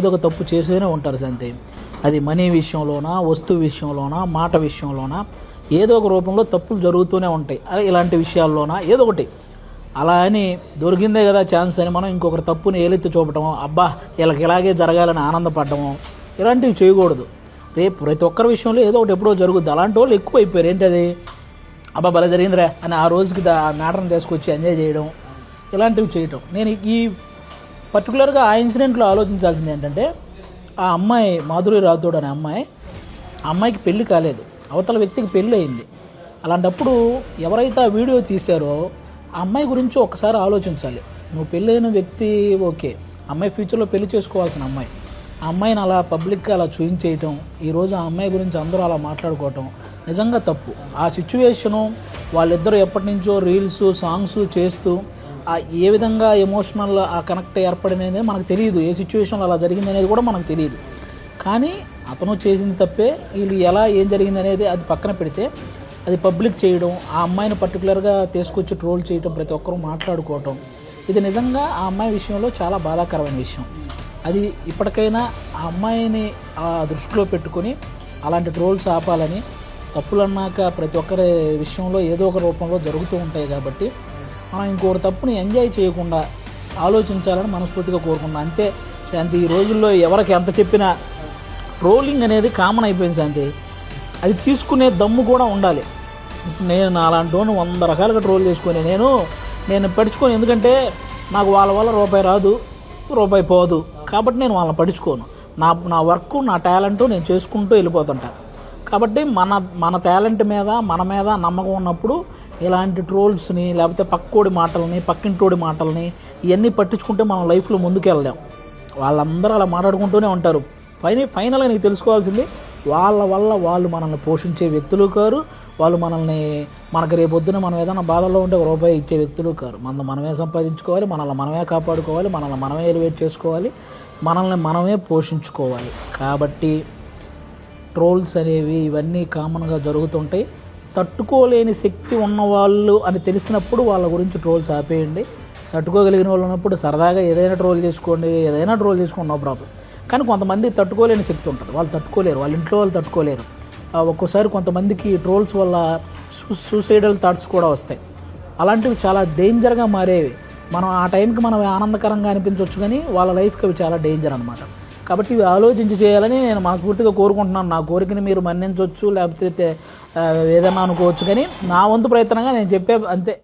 ఏదో ఒక తప్పు చేస్తూనే ఉంటారు అంతే. అది మనీ విషయంలోనా, వస్తువు విషయంలోనా, మాట విషయంలోనా ఏదో ఒక రూపంలో తప్పులు జరుగుతూనే ఉంటాయి. అదే ఇలాంటి విషయాల్లోనా ఏదో ఒకటి. అలా అని దొరికిందే కదా ఛాన్స్ అని మనం ఇంకొకరి తప్పుని ఏలెత్తి చూపటము, అబ్బా వీళ్ళకి ఇలాగే జరగాలని ఆనందపడటము, ఇలాంటివి చేయకూడదు. రేపు ప్రతి ఒక్కరి విషయంలో ఏదో ఒకటి ఎప్పుడో జరుగుద్ది. అలాంటి వాళ్ళు ఎక్కువ అయిపోయారు. ఏంటది, అబ్బా భలే జరిగిందిరా అని ఆ రోజుకి ఆ మ్యాటర్ని తీసుకొచ్చి ఎంజాయ్ చేయడం, ఇలాంటివి చేయటం. నేను ఈ పర్టికులర్గా ఆ ఇన్సిడెంట్లో ఆలోచించాల్సింది ఏంటంటే, ఆ అమ్మాయి మాధురి రాథోడ్ అనే అమ్మాయికి పెళ్ళి కాలేదు, అవతల వ్యక్తికి పెళ్ళి అయింది. అలాంటప్పుడు ఎవరైతే ఆ వీడియో తీశారో ఆ అమ్మాయి గురించి ఒకసారి ఆలోచించాలి. నువ్వు పెళ్ళైన వ్యక్తి ఓకే, అమ్మాయి ఫ్యూచర్లో పెళ్లి చేసుకోవాల్సిన అమ్మాయి, ఆ అమ్మాయిని అలా పబ్లిక్గా అలా చూయించేయటం, ఈరోజు ఆ అమ్మాయి గురించి అందరూ అలా మాట్లాడుకోవటం నిజంగా తప్పు. ఆ సిచ్యువేషను వాళ్ళిద్దరూ ఎప్పటి నుంచో రీల్స్ సాంగ్స్ చేస్తూ ఏ విధంగా ఎమోషనల్ ఆ కనెక్ట్ ఏర్పడినది మనకు తెలియదు. ఏ సిచ్యువేషన్లో అలా జరిగింది అనేది కూడా మనకు తెలియదు. కానీ అతను చేసిన తప్పే. వీళ్ళు ఎలా ఏం జరిగింది అనేది అది పక్కన పెడితే అది పబ్లిక్ చేయడం, ఆ అమ్మాయిని పర్టికులర్గా తీసుకొచ్చి ట్రోల్ చేయటం, ప్రతి ఒక్కరూ మాట్లాడుకోవటం, ఇది నిజంగా ఆ అమ్మాయి విషయంలో చాలా బాధాకరమైన విషయం. అది ఇప్పటికైనా ఆ అమ్మాయిని ఆ దృష్టిలో పెట్టుకొని అలాంటి ట్రోల్స్ ఆపాలని. తప్పులు అన్నాక ప్రతి ఒక్కరి విషయంలో ఏదో ఒక రూపంలో జరుగుతూ ఉంటాయి కాబట్టి మనం ఇంకొకరి తప్పుని ఎంజాయ్ చేయకుండా ఆలోచించాలని మనస్ఫూర్తిగా కోరుకున్నాం. అంతే శాంతి. ఈ రోజుల్లో ఎవరికి ఎంత చెప్పినా ట్రోలింగ్ అనేది కామన్ అయిపోయింది శాంతి. అది తీసుకునే దమ్ము కూడా ఉండాలి. నేను అలాంటి 100 రకాలుగా ట్రోల్ చేసుకొని నేను పడుచుకోను. ఎందుకంటే నాకు వాళ్ళ వల్ల రూపాయి రాదు, రూపాయి పోదు, కాబట్టి నేను వాళ్ళని పడుచుకోను. నా వర్క్, నా టాలెంట్ నేను చేసుకుంటూ వెళ్ళిపోతుంటా. కాబట్టి మన టాలెంట్ మీద మన మీద నమ్మకం ఉన్నప్పుడు ఇలాంటి ట్రోల్స్ని, లేకపోతే పక్కోడి మాటలని, పక్కింటోడి మాటలని ఇవన్నీ పట్టించుకుంటే మనం లైఫ్లో ముందుకెళ్ళలేం. వాళ్ళందరూ అలా మాట్లాడుకుంటూనే ఉంటారు. ఫైనల్గా నీకు తెలుసుకోవాల్సింది, వాళ్ళ వల్ల వాళ్ళు మనల్ని పోషించే వ్యక్తులు కారు, వాళ్ళు మనకు రేపొద్దున మనం ఏదైనా బాధల్లో ఉంటే రూపాయి ఇచ్చే వ్యక్తులు కారు. మనమే సంపాదించుకోవాలి, మనల్ని మనమే కాపాడుకోవాలి, మనల్ని మనమే ఎలివేట్ చేసుకోవాలి, మనల్ని మనమే పోషించుకోవాలి. కాబట్టి ట్రోల్స్ అనేవి ఇవన్నీ కామన్గా జరుగుతుంటాయి. తట్టుకోలేని శక్తి ఉన్నవాళ్ళు అని తెలిసినప్పుడు వాళ్ళ గురించి ట్రోల్స్ ఆపేయండి. తట్టుకోగలిగిన వాళ్ళు ఉన్నప్పుడు సరదాగా ఏదైనా ట్రోల్ చేసుకోండి, నో ప్రాబ్లం. కానీ కొంతమంది తట్టుకోలేని శక్తి ఉంటుంది, వాళ్ళు తట్టుకోలేరు, వాళ్ళ ఇంట్లో వాళ్ళు తట్టుకోలేరు. ఒక్కోసారి కొంతమందికి ట్రోల్స్ వల్ల సూసైడల్ థాట్స్ కూడా వస్తాయి. అలాంటివి చాలా డేంజర్గా మారేవి. మనం ఆ టైంకి మనం ఆనందకరంగా అనిపించవచ్చు, కానీ వాళ్ళ లైఫ్కి అవి చాలా డేంజర్ అనమాట. కాబట్టి ఇవి ఆలోచించి చేయాలని నేను మనస్ఫూర్తిగా కోరుకుంటున్నాను. నా కోరికని మీరు మన్నించవచ్చు, లేకపోతే ఏదైనా అనుకోవచ్చు, కానీ నా వంతు ప్రయత్నంగా నేను చెప్పే అంతే.